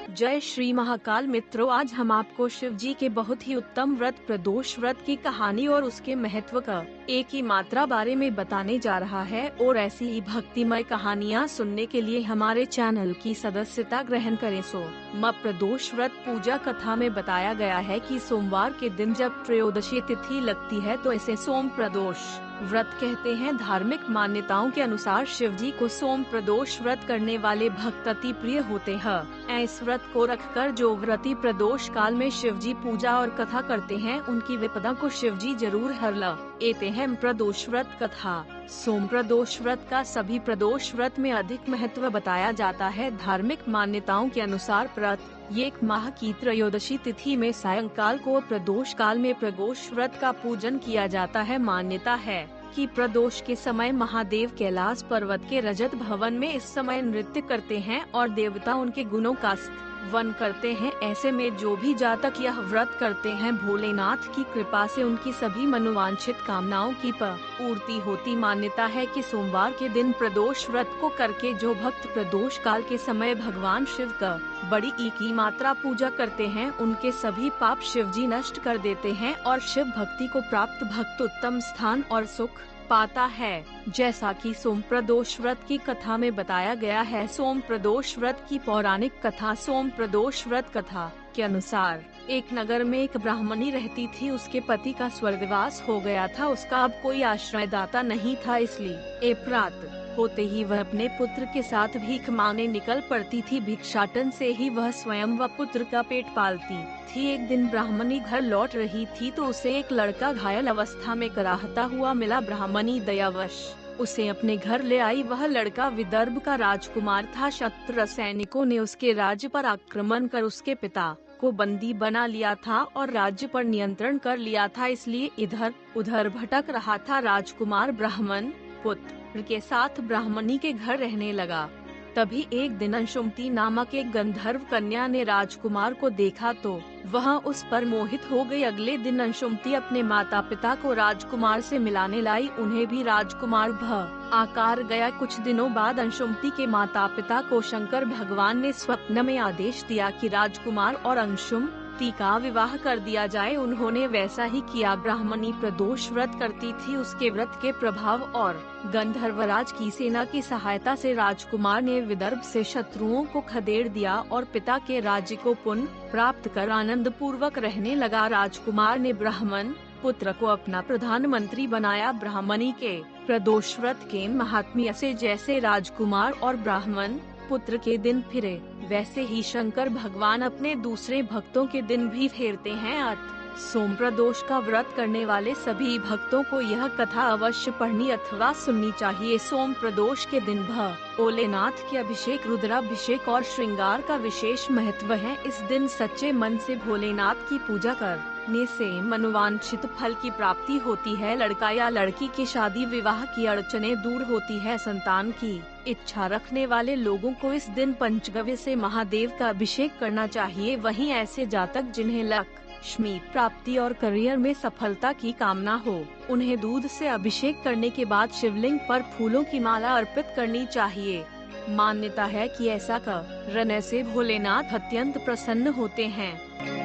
जय श्री महाकाल मित्रों, आज हम आपको शिव जी के बहुत ही उत्तम व्रत प्रदोष व्रत की कहानी और उसके महत्व का एक ही मात्रा बारे में बताने जा रहा है। और ऐसी ही भक्तिमय कहानियाँ सुनने के लिए हमारे चैनल की सदस्यता ग्रहण करें। प्रदोष व्रत पूजा कथा में बताया गया है कि सोमवार के दिन जब त्रयोदशी तिथि लगती है तो इसे सोम प्रदोष व्रत कहते हैं। धार्मिक मान्यताओं के अनुसार शिव जी को सोम प्रदोष व्रत करने वाले भक्त अति प्रिय होते हैं। इस व्रत को रखकर जो व्रती प्रदोष काल में शिव जी पूजा और कथा करते हैं उनकी विपदा को शिव जी जरूर हर लेते हैं। प्रदोष व्रत कथा। सोम प्रदोष व्रत का सभी प्रदोष व्रत में अधिक महत्व बताया जाता है। धार्मिक मान्यताओं के अनुसार व्रत एक माह की त्रयोदशी तिथि में सायंकाल को प्रदोष काल में प्रदोष व्रत का पूजन किया जाता है। मान्यता है कि प्रदोष के समय महादेव कैलाश पर्वत के रजत भवन में इस समय नृत्य करते हैं और देवता उनके गुणों का वन करते हैं। ऐसे में जो भी जातक यह व्रत करते हैं, भोलेनाथ की कृपा से उनकी सभी मनोवांछित कामनाओं की पूर्ति होती। मान्यता है कि सोमवार के दिन प्रदोष व्रत को करके जो भक्त प्रदोष काल के समय भगवान शिव का बड़ी की मात्रा पूजा करते हैं, उनके सभी पाप शिव जी नष्ट कर देते हैं और शिव भक्ति को प्राप्त भक्त उत्तम स्थान और सुख पाता है। जैसा कि सोम प्रदोष व्रत की कथा में बताया गया है। सोम प्रदोष व्रत की पौराणिक कथा। सोम प्रदोष व्रत कथा के अनुसार एक नगर में एक ब्राह्मणी रहती थी। उसके पति का स्वर्गवास हो गया था। उसका अब कोई आश्रयदाता नहीं था, इसलिए एक रात होते ही वह अपने पुत्र के साथ भीख मांगने निकल पड़ती थी। भिक्षाटन से ही वह स्वयं व पुत्र का पेट पालती थी। एक दिन ब्राह्मणी घर लौट रही थी तो उसे एक लड़का घायल अवस्था में कराहता हुआ मिला। ब्राह्मणी दयावश उसे अपने घर ले आई। वह लड़का विदर्भ का राजकुमार था। शत्रु सैनिकों ने उसके राज्य पर आक्रमण कर उसके पिता को बंदी बना लिया था और राज्य पर नियंत्रण कर लिया था, इसलिए इधर उधर भटक रहा था। राजकुमार ब्राह्मण पुत्र के साथ ब्राह्मणी के घर रहने लगा। तभी एक दिन अंशुमती नामक एक गंधर्व कन्या ने राजकुमार को देखा तो वह उस पर मोहित हो गई। अगले दिन अंशुमती अपने माता पिता को राजकुमार से मिलाने लाई। उन्हें भी राजकुमार आकार गया। कुछ दिनों बाद अंशुमती के माता पिता को शंकर भगवान ने स्वप्न में आदेश दिया कि राजकुमार और अंशुमती का विवाह कर दिया जाए। उन्होंने वैसा ही किया। ब्राह्मणी प्रदोष व्रत करती थी। उसके व्रत के प्रभाव और गंधर्वराज की सेना की सहायता से राजकुमार ने विदर्भ से शत्रुओं को खदेड़ दिया और पिता के राज्य को पुनः प्राप्त कर आनंद पूर्वक रहने लगा। राजकुमार ने ब्राह्मण पुत्र को अपना प्रधानमंत्री बनाया। ब्राह्मणी के प्रदोष व्रत के महात्म्य से जैसे राजकुमार और ब्राह्मण पुत्र के दिन फिरे, वैसे ही शंकर भगवान अपने दूसरे भक्तों के दिन भी फेरते हैं। सोम प्रदोष का व्रत करने वाले सभी भक्तों को यह कथा अवश्य पढ़नी अथवा सुननी चाहिए। सोम प्रदोष के दिन भोलेनाथ के अभिषेक, रुद्राभिषेक और श्रृंगार का विशेष महत्व है। इस दिन सच्चे मन से भोलेनाथ की पूजा करने से मनोवांछित फल की प्राप्ति होती है। लड़का या लड़की की शादी विवाह की अड़चनें दूर होती है। संतान की इच्छा रखने वाले लोगों को इस दिन पंचगव्य से महादेव का अभिषेक करना चाहिए। वहीं ऐसे जातक जिन्हें लक्ष्मी प्राप्ति और करियर में सफलता की कामना हो, उन्हें दूध से अभिषेक करने के बाद शिवलिंग पर फूलों की माला अर्पित करनी चाहिए। मान्यता है कि ऐसा करने से भोलेनाथ अत्यंत प्रसन्न होते हैं।